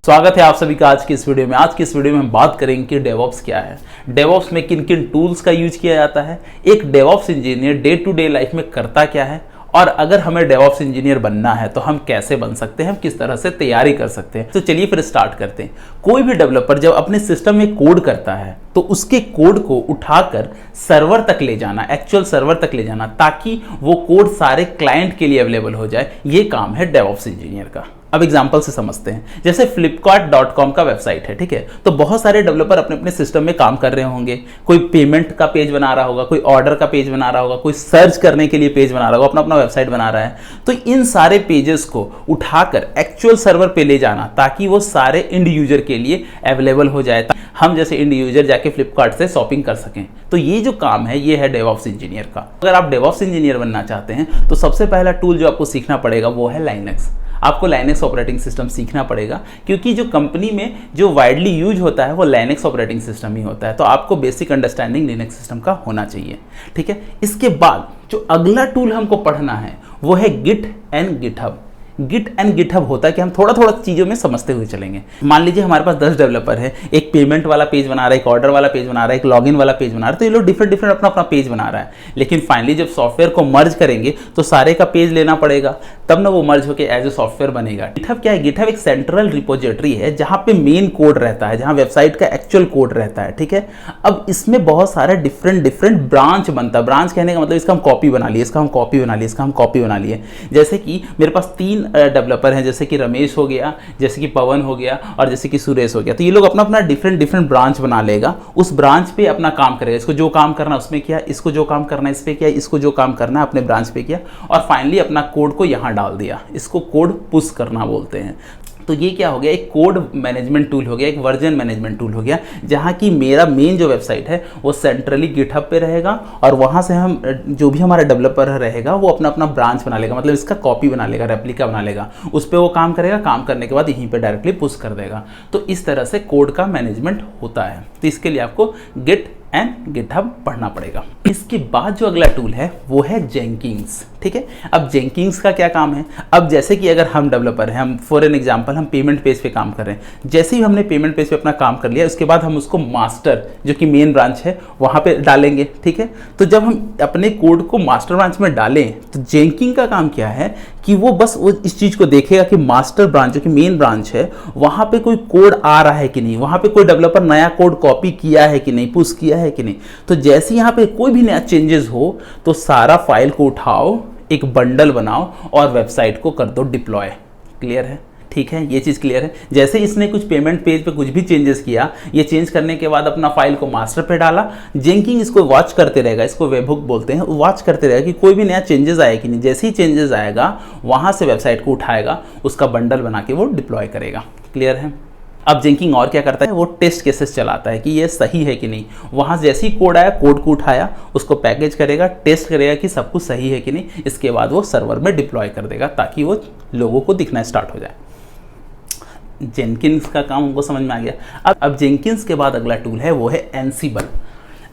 स्वागत है आप सभी का आज की इस वीडियो में। आज की इस वीडियो में हम बात करेंगे कि डेवऑप्स क्या है, डेवऑप्स में किन किन टूल्स का यूज किया जाता है, एक DevOps engineer day to day life में करता क्या है, और अगर हमें डेवऑप्स इंजीनियर बनना है तो हम कैसे बन सकते हैं, हम किस तरह से तैयारी कर सकते हैं। तो चलिए फिर स्टार्ट करते हैं। कोई भी डेवलपर जब अपने सिस्टम में कोड करता है तो उसके कोड को उठाकर सर्वर तक ले जाना, एक्चुअल सर्वर तक ले जाना, ताकि वो कोड सारे क्लाइंट के लिए अवेलेबल हो जाए, ये काम है डेवऑप्स इंजीनियर का। अब एग्जांपल से समझते हैं। जैसे flipkart.com का वेबसाइट है, ठीक है, तो बहुत सारे डेवलपर अपने अपने सिस्टम में काम कर रहे होंगे। कोई पेमेंट का पेज बना रहा होगा, कोई ऑर्डर का पेज बना रहा होगा, कोई सर्च करने के लिए पेज बना रहा होगा, अपना अपना वेबसाइट बना रहा है। तो इन सारे पेजेस को उठाकर एक्चुअल सर्वर पे ले जाना ताकि वो सारे इंड यूजर के लिए अवेलेबल हो जाए, हम जैसे इंड यूजर जाके फ्लिपकार्ट से शॉपिंग कर सकें। तो ये जो काम है ये है डेवऑप्स इंजीनियर का। अगर आप डेवऑप्स इंजीनियर बनना चाहते हैं तो सबसे पहला टूल जो आपको सीखना पड़ेगा वो है लाइनक्स। आपको लाइनक्स ऑपरेटिंग सिस्टम सीखना पड़ेगा, क्योंकि जो कंपनी में जो वाइडली यूज होता है वो लाइनक्स ऑपरेटिंग सिस्टम ही होता है। तो आपको बेसिक अंडरस्टैंडिंग लिनक्स सिस्टम का होना चाहिए, ठीक है। इसके बाद जो अगला टूल हमको पढ़ना है वो है Git and GitHub. Git and GitHub होता है कि हम थोड़ा थोड़ा चीज़ों में समझते हुए चलेंगे। मान लीजिए हमारे पास 10 डेवलपर है, एक पेमेंट वाला पेज बना रहा है, एक ऑर्डर वाला पेज बना रहा है, एक लॉगिन वाला पेज बना रहा है। तो ये लोग डिफरेंट डिफरेंट अपना अपना पेज बना रहा है, लेकिन फाइनली जब सॉफ्टवेयर को मर्ज करेंगे तो सारे का पेज लेना पड़ेगा, तब ना वो मर्ज होकर एज ए सॉफ्टवेयर बनेगा। गिटहब क्या है? गिटहब एक सेंट्रल रिपोजिटरी है जहाँ पे मेन कोड रहता है, जहाँ वेबसाइट का एक्चुअल कोड रहता है, ठीक है। अब इसमें बहुत सारे डिफरेंट डिफरेंट ब्रांच बनता है। ब्रांच कहने का मतलब इसका हम कॉपी बना लिए, इसका हम कॉपी बना लिए, इसका हम कॉपी बना लिए। जैसे कि मेरे पास 3 डेवलपर हैं, जैसे कि रमेश हो गया, जैसे कि पवन हो गया और जैसे कि सुरेश हो गया। तो ये लोग अपना अपना डिफरेंट डिफरेंट ब्रांच बना लेगा, उस ब्रांच पे अपना काम करेगा। इसको जो काम करना है उसमें किया, इसको जो काम करना है इस पे किया, इसको जो काम करना है अपने ब्रांच पे किया, और फाइनली अपना कोड को यहाँ डाल दिया। इसको कोड पुश करना बोलते हैं। तो ये क्या हो गया? एक कोड मैनेजमेंट टूल हो गया, एक वर्जन मैनेजमेंट टूल हो गया, जहाँ की मेरा मेन जो वेबसाइट है वो सेंट्रली गिटहब पे रहेगा, और वहाँ से हम जो भी हमारा डेवलपर रहेगा वो अपना अपना ब्रांच बना लेगा, मतलब इसका कॉपी बना लेगा, रेप्लिका बना लेगा, उस पर वो काम करेगा, काम करने के बाद यहीं पे डायरेक्टली पुश कर देगा। तो इस तरह से कोड का मैनेजमेंट होता है। तो इसके लिए आपको गिट एंड गिटहब पढ़ना पड़ेगा। इसके बाद जो अगला टूल है वो है जेंकिंस, ठीक है। अब जेंकिंस का क्या काम है? अब जैसे कि अगर हम डेवलपर हैं, हम फॉर एन एग्जांपल हम पेमेंट पेज पे काम कर रहे हैं, जैसे ही हमने पेमेंट पेज पे अपना काम कर लिया उसके बाद हम उसको मास्टर जो कि मेन ब्रांच है वहाँ पे डालेंगे, ठीक है। तो जब हम अपने कोड को मास्टर ब्रांच में डालें तो जेंकिंग का काम क्या है कि वो बस वो इस चीज़ को देखेगा कि मास्टर ब्रांच जो कि मेन ब्रांच है वहाँ पे कोई कोड आ रहा है कि नहीं, वहाँ पे कोई डेवलपर नया कोड कॉपी किया है कि नहीं, पुश किया है कि नहीं। तो जैसे यहाँ पे कोई भी नया चेंजेस हो तो सारा फाइल को उठाओ, एक बंडल बनाओ और वेबसाइट को कर दो डिप्लॉय। क्लियर है? ठीक है, ये चीज़ क्लियर है। जैसे इसने कुछ पेमेंट पेज पे कुछ भी चेंजेस किया, ये चेंज करने के बाद अपना फाइल को मास्टर पे डाला, जेंकिंग इसको वॉच करते रहेगा, इसको वेबहुक बोलते हैं, वॉच करते रहेगा कि कोई भी नया चेंजेस आया कि नहीं। जैसे ही चेंजेस आएगा वहाँ से वेबसाइट को उठाएगा, उसका बंडल बना के वो डिप्लॉय करेगा। क्लियर है? अब जेंकिंग और क्या करता है? वो टेस्ट केसेस चलाता है कि ये सही है कि नहीं। वहाँ जैसे ही कोड आया, कोड को उठाया, उसको पैकेज करेगा, टेस्ट करेगा कि सब कुछ सही है कि नहीं। इसके बाद वो सर्वर में डिप्लॉय कर देगा ताकि वो लोगों को दिखना स्टार्ट हो जाए। जेंकिंस का काम हमको समझ में आ गया। अब जेंकिंस के बाद अगला टूल है वो है एनसीबल।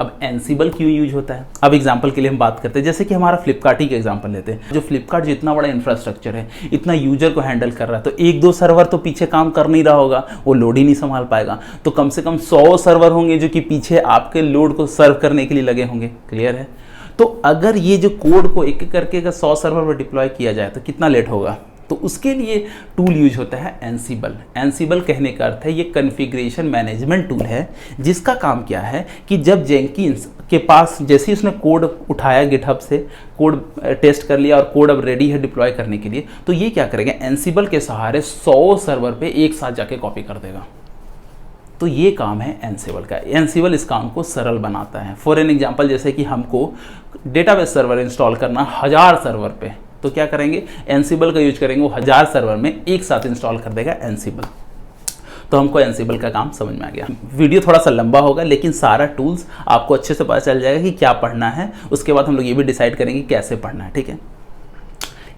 अब एनसीबल क्यों यूज होता है? अब एग्जांपल के लिए हम बात करते हैं, जैसे कि हमारा फ्लिपकार्ट ही का एग्जांपल लेते हैं। जो फ्लिपकार्ट जितना बड़ा इंफ्रास्ट्रक्चर है, इतना यूजर को हैंडल कर रहा है, तो 1-2 सर्वर तो पीछे काम कर नहीं रहा होगा, वो लोड ही नहीं संभाल पाएगा। तो कम से कम 100 सर्वर होंगे जो कि पीछे आपके लोड को सर्व करने के लिए लगे होंगे। क्लियर है? तो अगर ये जो कोड को एक एक करके अगर 100 सर्वर पर डिप्लॉय किया जाए तो कितना लेट होगा? तो उसके लिए टूल यूज होता है एनसीबल। एनसीबल कहने का अर्थ है ये कॉन्फ़िगरेशन मैनेजमेंट टूल है, जिसका काम क्या है कि जब जेंकिंस के पास जैसे ही उसने कोड उठाया गिटहब से, कोड टेस्ट कर लिया और कोड अब रेडी है डिप्लॉय करने के लिए, तो ये क्या करेगा? एनसीबल के सहारे 100 सर्वर पे एक साथ जाके कॉपी कर देगा। तो ये काम है एनसीबल का। एनसीबल इस काम को सरल बनाता है। फॉर एन एग्जांपल, जैसे कि हमको डेटाबेस सर्वर इंस्टॉल करना 1000 सर्वर पे, तो क्या करेंगे? एनसीबल का यूज करेंगे, वो 1000 सर्वर में एक साथ इंस्टॉल कर देगा एनसीबल। तो हमको एनसीबल का काम समझ में आ गया। वीडियो थोड़ा सा लंबा होगा, लेकिन सारा टूल्स आपको अच्छे से पता चल जाएगा कि क्या पढ़ना है। उसके बाद हम लोग ये भी डिसाइड करेंगे कैसे पढ़ना है, ठीक है।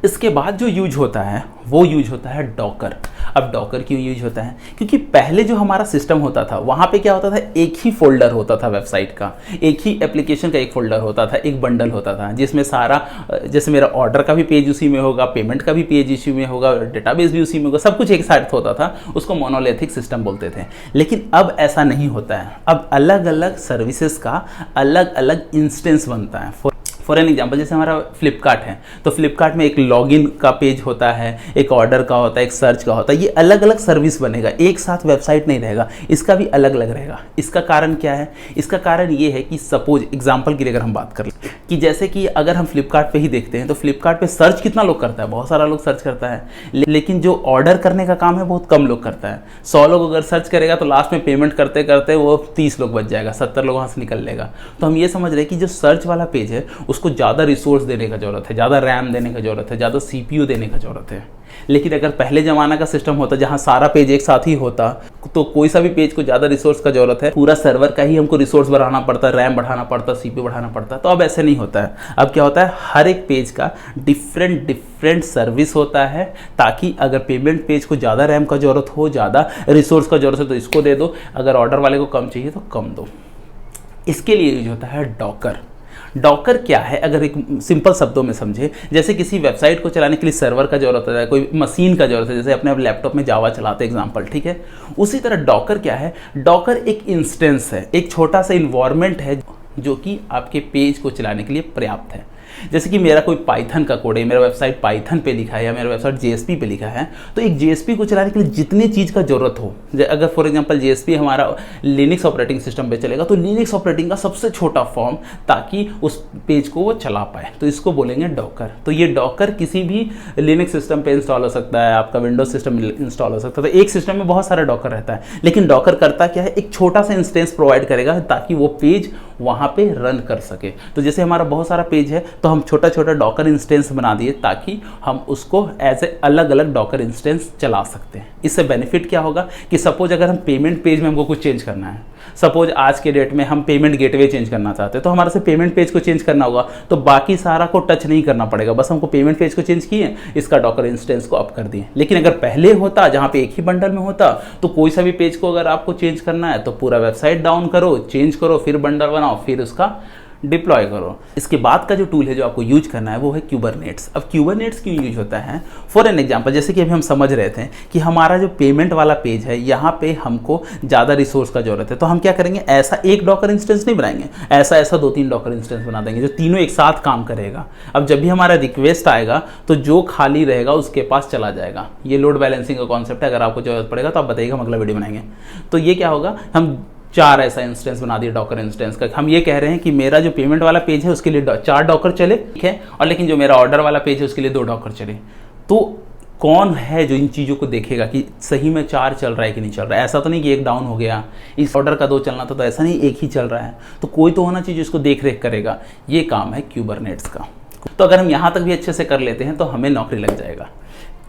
इसके बाद जो यूज होता है वो यूज होता है डॉकर। अब डॉकर क्यों यूज होता है? क्योंकि पहले जो हमारा सिस्टम होता था वहाँ पे क्या होता था, एक ही फोल्डर होता था वेबसाइट का, एक ही एप्लीकेशन का एक फोल्डर होता था, एक बंडल होता था जिसमें सारा, जैसे मेरा ऑर्डर का भी पेज उसी में होगा, पेमेंट का भी पेज उसी में होगा, डेटाबेस भी उसी में होगा, सब कुछ एक साथ होता था। उसको मोनोलिथिक सिस्टम बोलते थे। लेकिन अब ऐसा नहीं होता है। अब अलग अलग सर्विसेज का अलग अलग इंस्टेंस बनता है। फॉर एन एग्जाम्पल, जैसे हमारा फ्लिपकार्ट है तो फ्लिपकार्ट में एक लॉगिन का पेज होता है, एक ऑर्डर का होता है, एक सर्च का होता है। ये अलग अलग सर्विस बनेगा, एक साथ वेबसाइट नहीं रहेगा, इसका भी अलग अलग रहेगा। इसका कारण क्या है? इसका कारण ये है कि सपोज एग्जाम्पल के लिए अगर हम बात कर लें कि जैसे कि अगर हम फ्लिपकार्ट पे ही देखते हैं तो फ्लिपकार्ट पे सर्च कितना लोग करता है? बहुत सारा लोग सर्च करता है, लेकिन जो ऑर्डर करने का काम है बहुत कम लोग करता है। 100 लोग अगर सर्च करेगा तो लास्ट में पेमेंट करते करते वो 30 लोग बच जाएगा, 70 लोग वहाँ से निकल लेगा। तो हम ये समझ रहे हैं कि जो सर्च वाला पेज है उसको ज़्यादा रिसोर्स देने का जरूरत है, ज़्यादा रैम देने का जरूरत है, ज़्यादा सीपीयू देने का जरूरत है। लेकिन अगर पहले ज़माना का सिस्टम होता जहाँ सारा पेज एक साथ ही होता तो कोई सा भी पेज को ज़्यादा रिसोर्स का जरूरत है, पूरा सर्वर का ही हमको रिसोर्स बढ़ाना पड़ता, रैम बढ़ाना पड़ता, सीपीयू बढ़ाना पड़ता। तो अब ऐसे नहीं होता है। अब क्या होता है, हर एक पेज का डिफरेंट सर्विस होता है, ताकि अगर पेमेंट पेज को ज़्यादा रैम का जरूरत हो, ज़्यादा रिसोर्स का जरूरत है तो इसको दे दो, अगर ऑर्डर वाले को कम चाहिए तो कम दो। इसके लिए यूज होता है डॉकर। डॉकर क्या है? अगर एक सिंपल शब्दों में समझे, जैसे किसी वेबसाइट को चलाने के लिए सर्वर का जरूरत है, कोई मशीन का जरूरत है, जैसे अपने लैपटॉप में जावा चलाते एग्जांपल, ठीक है। उसी तरह डॉकर क्या है? डॉकर एक इंस्टेंस है, एक छोटा सा इन्वायरमेंट है जो कि आपके पेज को चलाने के लिए पर्याप्त है। जैसे कि मेरा कोई पाइथन का कोड है, मेरा वेबसाइट पाइथन पे लिखा है या मेरा वेबसाइट जेएसपी पे लिखा है, तो एक जेएसपी को चलाने के लिए जितनी चीज़ का जरूरत हो, अगर फॉर एग्जांपल जेएसपी हमारा लिनक्स ऑपरेटिंग सिस्टम पे चलेगा तो लिनक्स ऑपरेटिंग का सबसे छोटा फॉर्म, ताकि उस पेज को वो चला पाए, तो इसको बोलेंगे डॉकर। तो ये डॉकर किसी भी लिनक्स सिस्टम पे इंस्टॉल हो सकता है, आपका विंडोज सिस्टम इंस्टॉल हो सकता है। तो एक सिस्टम में बहुत सारा डॉकर रहता है, लेकिन डॉकर करता क्या है, एक छोटा सा इंस्टेंस प्रोवाइड करेगा ताकि वो पेज वहाँ पे रन कर सके। तो जैसे हमारा बहुत सारा पेज है तो हम छोटा छोटा डॉकर इंस्टेंस बना दिए ताकि हम उसको एज ए अलग अलग डॉकर इंस्टेंस चला सकते हैं। इससे बेनिफिट क्या होगा कि सपोज अगर हम पेमेंट पेज में हमको कुछ चेंज करना है, सपोज आज के डेट में हम पेमेंट गेटवे चेंज करना चाहते हैं, तो हमारे से पेमेंट पेज को चेंज करना होगा, तो बाकी सारा को टच नहीं करना पड़ेगा, बस हमको पेमेंट पेज को चेंज किए, इसका डॉकर इंस्टेंस को अप कर दिए। लेकिन अगर पहले होता जहाँ पे एक ही बंडल में होता तो कोई सा भी पेज को अगर आपको चेंज करना है तो पूरा वेबसाइट डाउन करो, चेंज करो, फिर बंडल बनाओ, फिर उसका डिप्लॉय करो। इसके बाद का जो टूल है जो आपको यूज करना है वो है क्यूबरनेट्स। अब क्यूबरनेट्स क्यों यूज होता है? फॉर एन एग्जांपल, जैसे कि अभी हम समझ रहे थे कि हमारा जो पेमेंट वाला पेज है यहाँ पे हमको ज़्यादा रिसोर्स का जरूरत है, तो हम क्या करेंगे, ऐसा एक डॉकर इंस्टेंस नहीं बनाएंगे, ऐसा 2-3 डॉकर इंस्टेंस बना देंगे जो तीनों एक साथ काम करेगा। अब जब भी हमारा रिक्वेस्ट आएगा तो जो खाली रहेगा उसके पास चला जाएगा। ये लोड बैलेंसिंग का कॉन्सेप्ट है, अगर आपको जरूरत पड़ेगा तो आप बताइएगा, हम अगला वीडियो बनाएंगे। तो ये क्या होगा, हम 4 ऐसा इंस्टेंस बना दिए डॉकर इंस्टेंस का। हम ये कह रहे हैं कि मेरा जो पेमेंट वाला पेज है उसके लिए 4 डॉकर चले, ठीक है, और लेकिन जो मेरा ऑर्डर वाला पेज है उसके लिए 2 डॉकर चले। तो कौन है जो इन चीज़ों को देखेगा कि सही में 4 चल रहा है कि नहीं चल रहा है? ऐसा तो नहीं कि एक डाउन हो गया, इस ऑर्डर का 2 चलना था, तो ऐसा नहीं एक ही चल रहा है, तो कोई तो होना चाहिए जिसको देख रेख करेगा। ये काम है क्यूबरनेट्स का। तो अगर हम यहाँ तक भी अच्छे से कर लेते हैं तो हमें नौकरी लग जाएगा।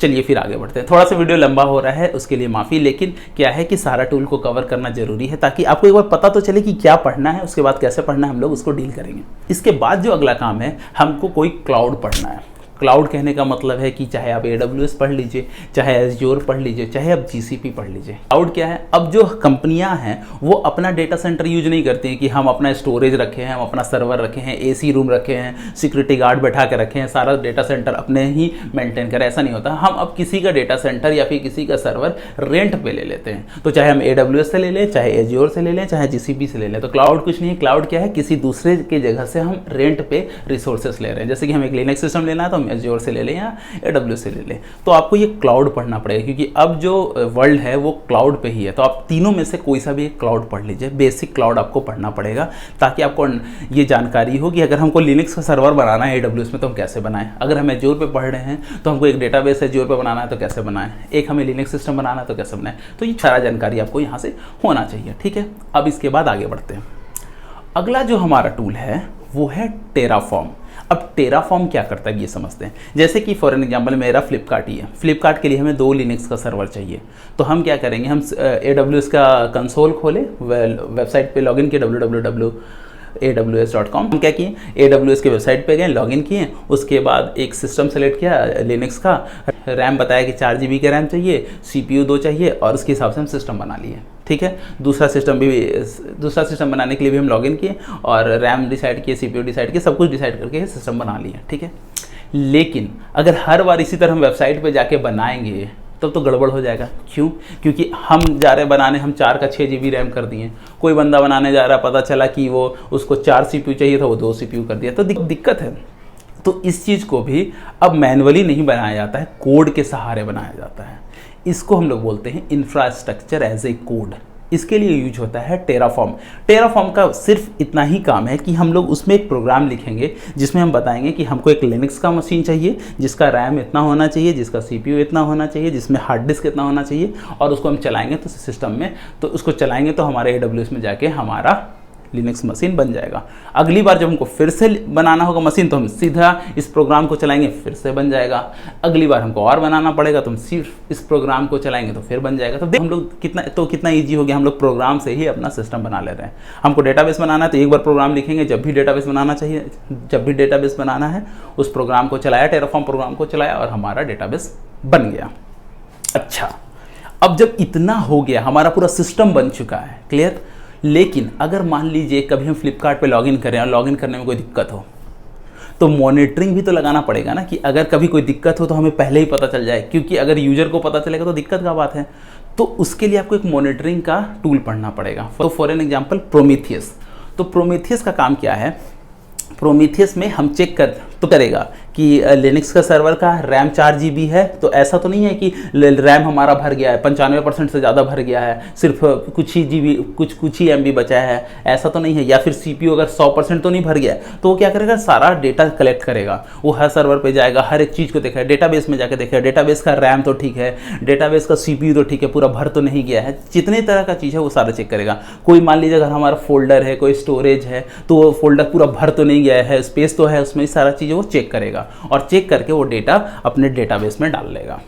चलिए फिर आगे बढ़ते हैं। थोड़ा सा वीडियो लंबा हो रहा है उसके लिए माफ़ी, लेकिन क्या है कि सारा टूल को कवर करना जरूरी है ताकि आपको एक बार पता तो चले कि क्या पढ़ना है, उसके बाद कैसे पढ़ना है, हम लोग उसको डील करेंगे। इसके बाद जो अगला काम है, हमको कोई क्लाउड पढ़ना है। क्लाउड कहने का मतलब है कि चाहे आप AWS पढ़ लीजिए, चाहे Azure पढ़ लीजिए, चाहे आप GCP पढ़ लीजिए। क्लाउड क्या है? अब जो कंपनियां हैं वो अपना डेटा सेंटर यूज नहीं करती हैं कि हम अपना स्टोरेज रखे हैं, हम अपना सर्वर रखे हैं, AC रूम रखे हैं, सिक्योरिटी गार्ड बैठा के रखे हैं, सारा डेटा सेंटर अपने ही मेंटेन करें, ऐसा नहीं होता। हम अब किसी का डेटा सेंटर या फिर किसी का सर्वर रेंट पे ले लेते हैं, तो चाहे हम AWS से ले लें, चाहे Azure से ले लें, चाहे GCP से ले लें। तो क्लाउड कुछ नहीं है, क्लाउड क्या है, किसी दूसरे की जगह से हम रेंट पे रिसोर्सेस ले रहे हैं। जैसे कि हम एक लिनक्स सिस्टम लेना है तो Azure से ले लें या AWS से ले लें। तो आपको ये क्लाउड पढ़ना पड़ेगा क्योंकि अब जो वर्ल्ड है वो क्लाउड पे ही है। तो आप तीनों में से कोई सा भी एक क्लाउड पढ़ लीजिए। बेसिक क्लाउड आपको पढ़ना पड़ेगा ताकि आपको ये जानकारी हो कि अगर हमको लिनक्स का सर्वर बनाना है AWS में तो हम कैसे बनाएं, अगर हम Azure पे पढ़ रहे हैं तो हमको एक डेटाबेस Azure पे बनाना है तो कैसे बनाएं, एक हमें लिनक्स सिस्टम बनाना है तो कैसे बनाएं। तो ये सारा जानकारी आपको यहाँ से होना चाहिए, ठीक है। अब इसके बाद आगे बढ़ते हैं। अगला जो हमारा टूल है वो है टेराफॉर्म। अब टेराफॉर्म क्या करता है ये समझते हैं। जैसे कि फॉर एन एग्जांपल मेरा फ्लिपकार्ट ही है, फ्लिपकार्ट के लिए हमें 2 लिनक्स का सर्वर चाहिए, तो हम क्या करेंगे, हम AWS का कंसोल खोले, वेबसाइट पे लॉगिन किए aws.com। हम क्या किए, AWS के वेबसाइट पे गए, लॉगिन किए, उसके बाद एक सिस्टम सेलेक्ट किया लिनक्स का, रैम बताया कि 4 GB का रैम चाहिए, CPU 2 चाहिए, और उसके हिसाब से हम सिस्टम बना लिए। ठीक है, दूसरा सिस्टम बनाने के लिए भी हम लॉगिन किए और रैम डिसाइड किए, CPU डिसाइड किए, सब कुछ डिसाइड करके सिस्टम बना लिए। ठीक है, लेकिन अगर हर बार इसी तरह हम वेबसाइट पे जाके बनाएंगे तब तो गड़बड़ हो जाएगा। क्यों? क्योंकि हम जा रहे बनाने, हम 4 का 6 GB रैम कर दिए, कोई बंदा बनाने जा रहा, पता चला कि वो उसको 4 CPU चाहिए था, वो 2 CPU कर दिया, तो दिक्कत है। तो इस चीज़ को भी अब मैनुअली नहीं बनाया जाता है, कोड के सहारे बनाया जाता है। इसको हम लोग बोलते हैं इंफ्रास्ट्रक्चर एज ए कोड। इसके लिए यूज होता है टेराफॉर्म। टेराफॉर्म का सिर्फ इतना ही काम है कि हम लोग उसमें एक प्रोग्राम लिखेंगे जिसमें हम बताएंगे कि हमको एक लिनक्स का मशीन चाहिए जिसका रैम इतना होना चाहिए, जिसका CPU इतना होना चाहिए, जिसमें हार्ड डिस्क इतना होना चाहिए, और उसको हम चलाएंगे तो सिस्टम में, तो उसको चलाएंगे तो हमारे AWS में जाके हमारा लिनक्स मशीन बन जाएगा। अगली बार जब हमको फिर से बनाना होगा मशीन तो हम सीधा इस प्रोग्राम को चलाएंगे, फिर से बन जाएगा। अगली बार हमको और बनाना पड़ेगा तो हम सिर्फ इस प्रोग्राम को चलाएंगे तो फिर बन जाएगा। तो हम लोग कितना ईजी हो गया, हम लोग प्रोग्राम से ही अपना सिस्टम बना ले रहे हैं। हमको डेटाबेस बनाना है तो एक बार प्रोग्राम लिखेंगे, जब भी डेटाबेस बनाना है उस प्रोग्राम को चलाया, टेराफॉर्म प्रोग्राम को चलाया और हमारा डेटाबेस बन गया। अच्छा, अब जब इतना हो गया, हमारा पूरा सिस्टम बन चुका है, क्लियर। लेकिन अगर मान लीजिए कभी हम फ्लिपकार्ट पे लॉगिन करें और लॉगिन करने में कोई दिक्कत हो, तो मॉनिटरिंग भी तो लगाना पड़ेगा ना, कि अगर कभी कोई दिक्कत हो तो हमें पहले ही पता चल जाए, क्योंकि अगर यूजर को पता चलेगा तो दिक्कत का बात है। तो उसके लिए आपको एक मॉनिटरिंग का टूल पढ़ना पड़ेगा। तो फॉर एन एग्जाम्पल प्रोमीथियस। तो प्रोमीथियस का काम क्या है, प्रोमीथियस में हम चेक करेगा कि लिनक्स का सर्वर का रैम 4 GB है, तो ऐसा तो नहीं है कि रैम हमारा भर गया है, 95% से ज़्यादा भर गया है, सिर्फ कुछ ही GB कुछ ही MB बचा है, ऐसा तो नहीं है। या फिर CPU अगर 100% तो नहीं भर गया है, तो वो क्या करेगा, सारा डेटा कलेक्ट करेगा, वो हर सर्वर पे जाएगा, हर एक चीज़ को देखेगा, डेटाबेस में जाकर देखेगा डेटाबेस का रैम तो ठीक है, डेटाबेस का CPU तो ठीक है, पूरा भर तो नहीं गया है, जितने तरह का चीज़ है वो सारा चेक करेगा। कोई मान लीजिए अगर हमारा फोल्डर है, कोई स्टोरेज है, तो वो फोल्डर पूरा भर तो नहीं गया है, स्पेस तो है उसमें, सारा चीज़ वो चेक करेगा और चेक करके वो डेटा अपने डेटाबेस में डाल लेगा।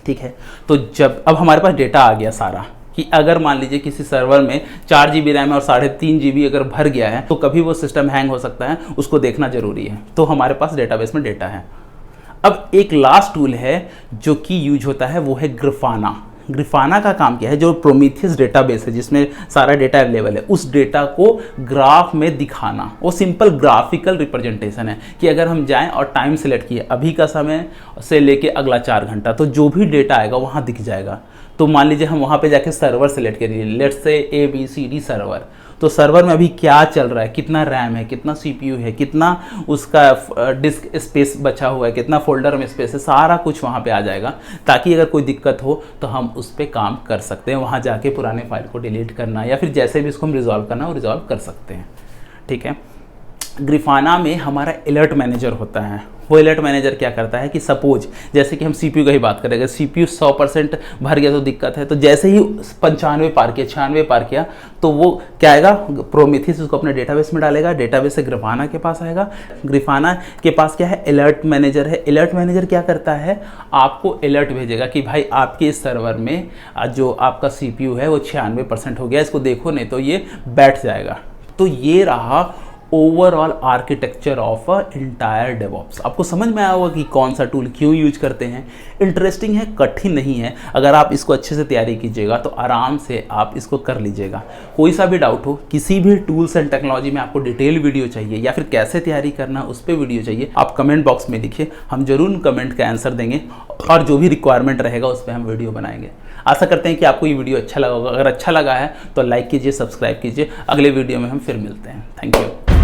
ठीक है, तो जब अब हमारे पास डेटा आ गया सारा, कि अगर मान लीजिए किसी सर्वर में 4 GB रैम है और 3.5 GB अगर भर गया है, तो कभी वो सिस्टम हैंग हो सकता है, उसको देखना जरूरी है। तो हमारे पास डेटाबेस में डेटा है। अब एक लास्ट टूल है जो कि यूज होता है, वो है ग्रिफाना। ग्रिफाना का काम क्या है, जो प्रोमीथियस डेटाबेस है जिसमें सारा डेटा अवेलेबल है, उस डेटा को ग्राफ में दिखाना। वो सिंपल ग्राफिकल रिप्रेजेंटेशन है कि अगर हम जाएं और टाइम सेलेक्ट किए, अभी का समय से लेके अगला 4 घंटा, तो जो भी डेटा आएगा वहाँ दिख जाएगा। तो मान लीजिए हम वहाँ पे जाके सर्वर सेलेक्ट करिए, लेट्स से ABCD सर्वर, तो सर्वर में अभी क्या चल रहा है, कितना रैम है, कितना CPU है, कितना उसका डिस्क स्पेस बचा हुआ है, कितना फोल्डर में स्पेस है, सारा कुछ वहाँ पे आ जाएगा, ताकि अगर कोई दिक्कत हो तो हम उस पर काम कर सकते हैं। वहाँ जाके पुराने फाइल को डिलीट करना या फिर जैसे भी इसको हम रिजॉल्व करना वो रिजॉल्व कर सकते हैं। ठीक है, ग्रिफाना में हमारा अलर्ट मैनेजर होता है। वो अलर्ट मैनेजर क्या करता है कि सपोज जैसे कि हम CPU का ही बात करें, अगर CPU 100% भर गया तो दिक्कत है, तो जैसे ही 95 पार किया, 96 पार किया, तो वो क्या आएगा, प्रोमीथियस उसको अपने डेटाबेस में डालेगा, डेटाबेस से ग्रिफाना के पास आएगा, ग्रिफाना के पास क्या है, अलर्ट मैनेजर है। अलर्ट मैनेजर क्या करता है, आपको अलर्ट भेजेगा कि भाई आपके इस सर्वर में जो आपका CPU है वो 96% हो गया, इसको देखो नहीं तो ये बैठ जाएगा। तो ये रहा overall architecture of a entire DevOps. आपको समझ में आया होगा कि कौन सा टूल क्यों यूज करते हैं। इंटरेस्टिंग है, कठिन नहीं है। अगर आप इसको अच्छे से तैयारी कीजिएगा तो आराम से आप इसको कर लीजिएगा। कोई सा भी डाउट हो, किसी भी टूल्स एंड टेक्नोलॉजी में आपको डिटेल वीडियो चाहिए या फिर कैसे तैयारी करना उस पर वीडियो चाहिए, आप कमेंट बॉक्स में लिखिए, हम जरूर कमेंट का आंसर देंगे और जो भी रिक्वायरमेंट रहेगा उस पर हम वीडियो बनाएंगे। आशा करते हैं कि आपको ये वीडियो अच्छा लगा होगा। अगर अच्छा लगा है तो लाइक कीजिए, सब्सक्राइब कीजिए। अगले वीडियो में हम फिर मिलते हैं। Thank you.